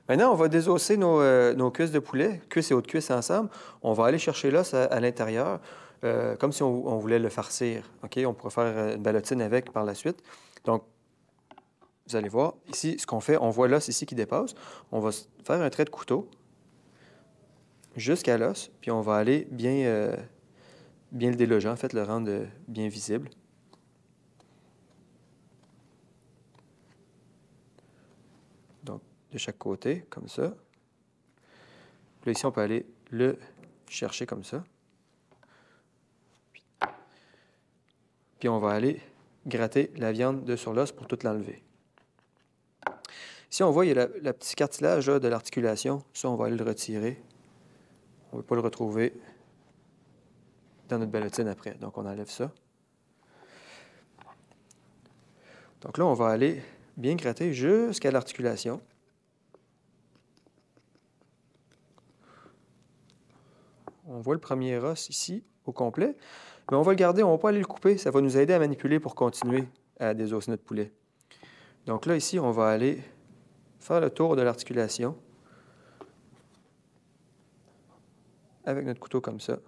Maintenant, on va désosser nos cuisses de poulet, cuisses et hautes cuisses ensemble. On va aller chercher l'os à l'intérieur, comme si on voulait le farcir. OK? On pourrait faire une ballotine avec par la suite. Donc, vous allez voir, ici, ce qu'on fait, on voit l'os ici qui dépasse. On va faire un trait de couteau jusqu'à l'os, puis on va aller bien le déloger, en fait, le rendre bien visible. Donc, de chaque côté, comme ça. Puis là, ici, on peut aller le chercher comme ça. Puis on va aller gratter la viande de sur l'os pour tout l'enlever. Ici, on voit, il y a le petit cartilage là, de l'articulation. Ça, on va aller le retirer. On ne veut pas le retrouver dans notre ballotine après. Donc, on enlève ça. Donc là, on va aller bien gratter jusqu'à l'articulation. On voit le premier os ici, au complet. Mais on va le garder, on ne va pas aller le couper. Ça va nous aider à manipuler pour continuer à désosser notre poulet. Donc là, ici, on va aller faire le tour de l'articulation avec notre couteau comme ça.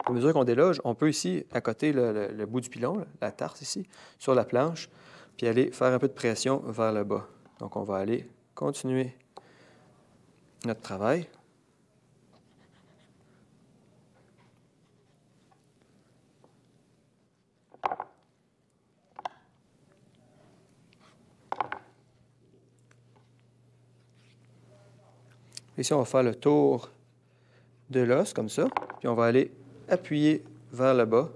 À mesure qu'on déloge, on peut ici accoter le bout du pilon, là, la tarse ici, sur la planche, puis aller faire un peu de pression vers le bas. Donc, on va aller continuer notre travail. Ici, on va faire le tour de l'os, comme ça, puis on va aller appuyer vers le bas.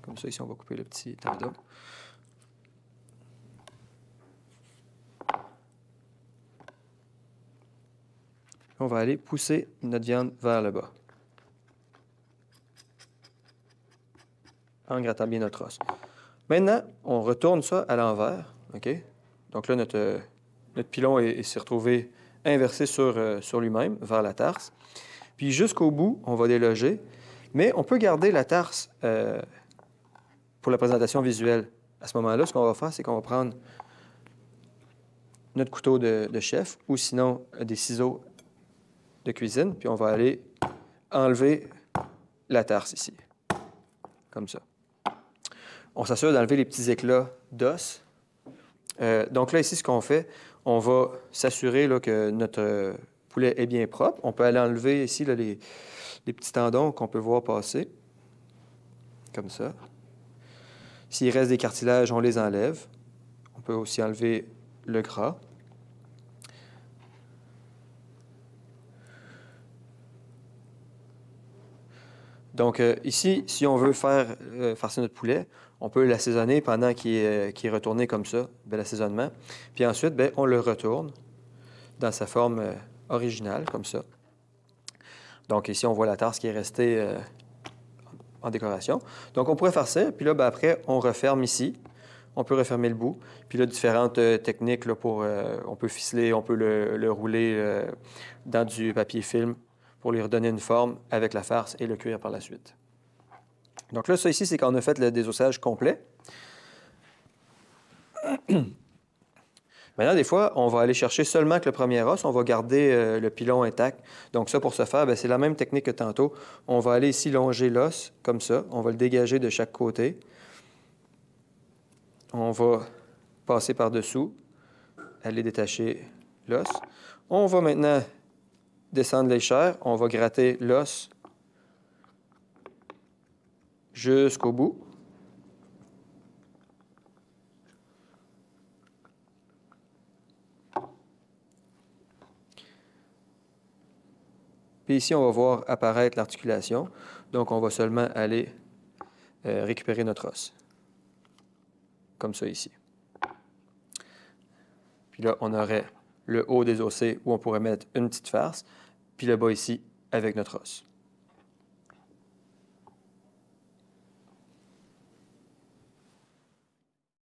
Comme ça, ici, on va couper le petit tendon. On va aller pousser notre viande vers le bas, en grattant bien notre os. Maintenant, on retourne ça à l'envers, OK? Donc là, notre pilon s'est retrouvé inversé sur lui-même, vers la tarse. Puis jusqu'au bout, on va déloger, mais on peut garder la tarse pour la présentation visuelle. À ce moment-là, ce qu'on va faire, c'est qu'on va prendre notre couteau de chef ou sinon des ciseaux de cuisine, puis on va aller enlever la tarse ici, comme ça. On s'assure d'enlever les petits éclats d'os. Donc là, ici, ce qu'on fait, on va s'assurer là, que notre poulet est bien propre. On peut aller enlever ici là, les petits tendons qu'on peut voir passer, comme ça. S'il reste des cartilages, on les enlève. On peut aussi enlever le gras. Donc ici, si on veut faire farcir notre poulet, on peut l'assaisonner pendant qu'il est retourné comme ça, l'assaisonnement. Puis ensuite, on le retourne dans sa forme originale, comme ça. Donc ici, on voit la tarse qui est restée en décoration. Donc on pourrait farcir, puis là, après, on referme ici. On peut refermer le bout. Puis là, différentes techniques là, pour... on peut ficeler, on peut le rouler dans du papier film pour lui redonner une forme avec la farce et le cuire par la suite. Donc là, ça ici, c'est quand on a fait le désossage complet. Maintenant, des fois, on va aller chercher seulement que le premier os. On va garder le pilon intact. Donc ça, pour ce faire, c'est la même technique que tantôt. On va aller ici longer l'os, comme ça. On va le dégager de chaque côté. On va passer par-dessous, aller détacher l'os. On va maintenant descendre les chairs. On va gratter l'os jusqu'au bout. Puis ici, on va voir apparaître l'articulation. Donc, on va seulement aller récupérer notre os. Comme ça ici. Puis là, on aurait le haut désossé où on pourrait mettre une petite farce, puis le bas ici avec notre os.